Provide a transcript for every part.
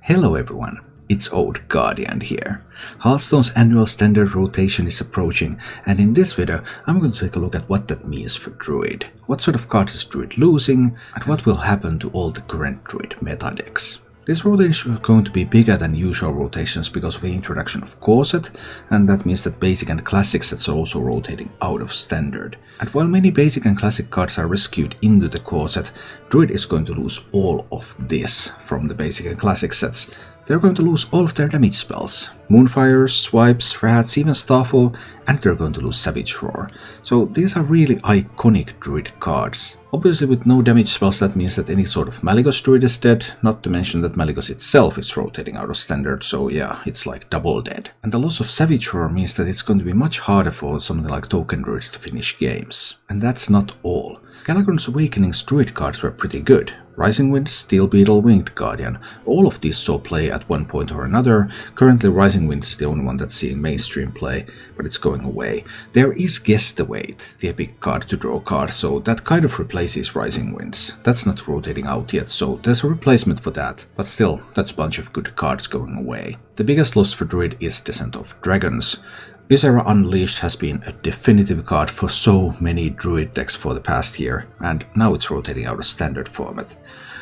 Hello everyone, it's Old Guardian here. Hearthstone's annual standard rotation is approaching, and in this video I'm going to take a look at what that means for Druid, what sort of cards is Druid losing, and what will happen to all the current Druid meta decks. This rotation is going to be bigger than usual rotations because of the introduction of core set, and that means that basic and classic sets are also rotating out of standard. And while many basic and classic cards are rescued into the core set, Druid is going to lose all of this from the basic and classic sets. They're going to lose all of their damage spells. Moonfires, Swipes, Rats, even Starfall, and they're going to lose Savage Roar. So these are really iconic Druid cards. Obviously with no damage spells that means that any sort of Malygos Druid is dead, not to mention that Malygos itself is rotating out of standard, so yeah, it's like double dead. And the loss of Savage Roar means that it's going to be much harder for something like Token Druids to finish games. And that's not all. Galakrond's Awakening's Druid cards were pretty good. Rising Wind, Steel Beetle, Winged Guardian, all of these saw play at one point or another. Currently Rising Wind is the only one that's seeing mainstream play, but it's going away. There is Guess the Wait, the epic card to draw cards, so that kind of replaces Rising Winds. That's not rotating out yet, so there's a replacement for that, but still, that's a bunch of good cards going away. The biggest loss for Druid is Descent of Dragons. Ysera Unleashed has been a definitive card for so many Druid decks for the past year, and now it's rotating out of standard format.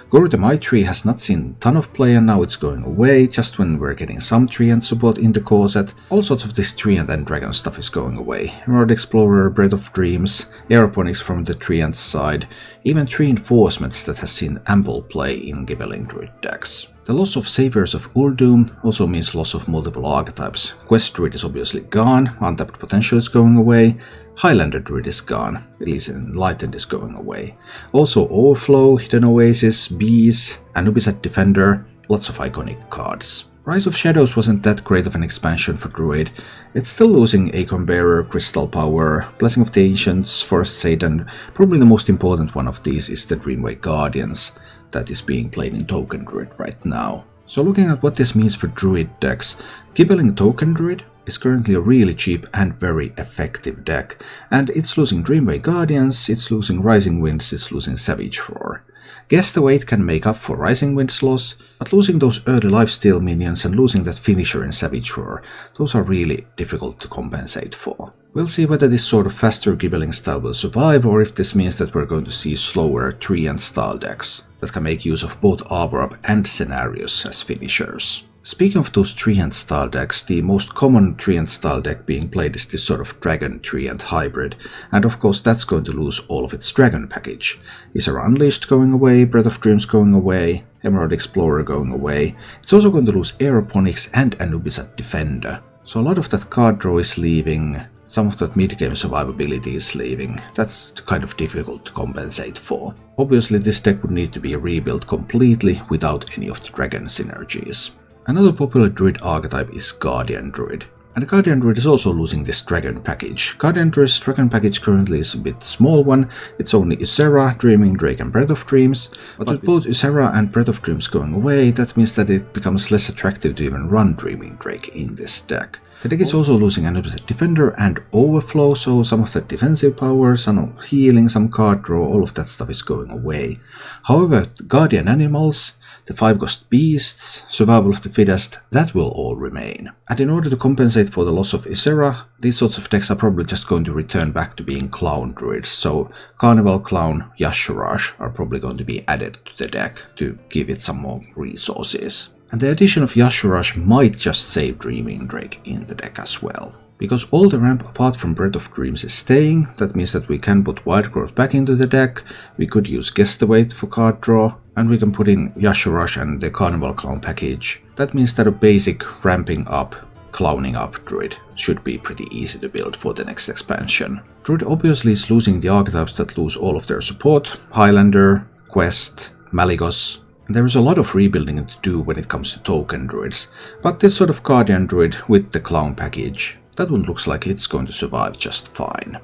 Guru the Might Tree has not seen a ton of play and now it's going away, just when we're getting some Treant support in the core set. All sorts of this Treant and Dragon stuff is going away. Emerald Explorer, Breath of Dreams, Aeroponics from the Treant side, even Tree Enforcements that has seen ample play in Gibelling Druid decks. The loss of Saviors of Uldum also means loss of multiple archetypes. Quest Druid is obviously gone, Untapped Potential is going away, Highlander Druid is gone, at least Enlightened is going away. Also Overflow, Hidden Oasis, Bees, Anubis Defender, lots of iconic cards. Rise of Shadows wasn't that great of an expansion for Druid. It's still losing Acorn Bearer, Crystal Power, Blessing of the Ancients, Forest Satan. Probably the most important one of these is the Dreamway Guardians that is being played in Token Druid right now. So looking at what this means for Druid decks, Gibelling Token Druid is currently a really cheap and very effective deck, and it's losing Dreamway Guardians, it's losing Rising Winds, it's losing Savage Roar. Guess the Wait can make up for Rising Wind's loss, but losing those early lifesteal minions and losing that finisher in Savage Roar, those are really difficult to compensate for. We'll see whether this sort of faster Gibelling style will survive, or if this means that we're going to see slower Treant style decks that can make use of both Arbor Up and Scenarios as finishers. Speaking of those Treant style decks, the most common Treant style deck being played is this sort of Dragon Treant hybrid, and of course that's going to lose all of its Dragon package. Ysera Unleashed going away, Breath of Dreams going away, Emerald Explorer going away. It's also going to lose Aeroponics and Anubis Defender. So a lot of that card draw is leaving, some of that mid-game survivability is leaving. That's kind of difficult to compensate for. Obviously this deck would need to be rebuilt completely without any of the Dragon synergies. Another popular Druid archetype is Guardian Druid, and Guardian Druid is also losing this Dragon package. Guardian Druid's Dragon package currently is a bit small one, it's only Ysera, Dreaming Drake and Breath of Dreams, but with both Ysera and Breath of Dreams going away, that means that it becomes less attractive to even run Dreaming Drake in this deck. The deck is also losing Anubis Defender and Overflow, so some of that defensive power, some healing, some card draw, all of that stuff is going away. However, Guardian Animals, the 5 Ghost Beasts, Survival of the Fittest, that will all remain. And in order to compensate for the loss of Ysera, these sorts of decks are probably just going to return back to being Clown Druids, so Carnival Clown, Yashurash are probably going to be added to the deck to give it some more resources. And the addition of Yashurash might just save Dreaming Drake in the deck as well. Because all the ramp apart from Breath of Dreams is staying, that means that we can put Wild Growth back into the deck, we could use Guess the Wait for card draw, and we can put in Yashurash and the Carnival Clown package. That means that a basic ramping up, clowning up Druid should be pretty easy to build for the next expansion. Druid obviously is losing the archetypes that lose all of their support, Highlander, Quest, Malygos. There is a lot of rebuilding to do when it comes to Token Druids, but this sort of Guardian Druid with the Clown package, that one looks like it's going to survive just fine.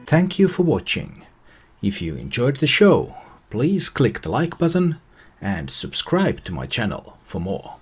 Thank you for watching. If you enjoyed the show, please click the like button and subscribe to my channel for more.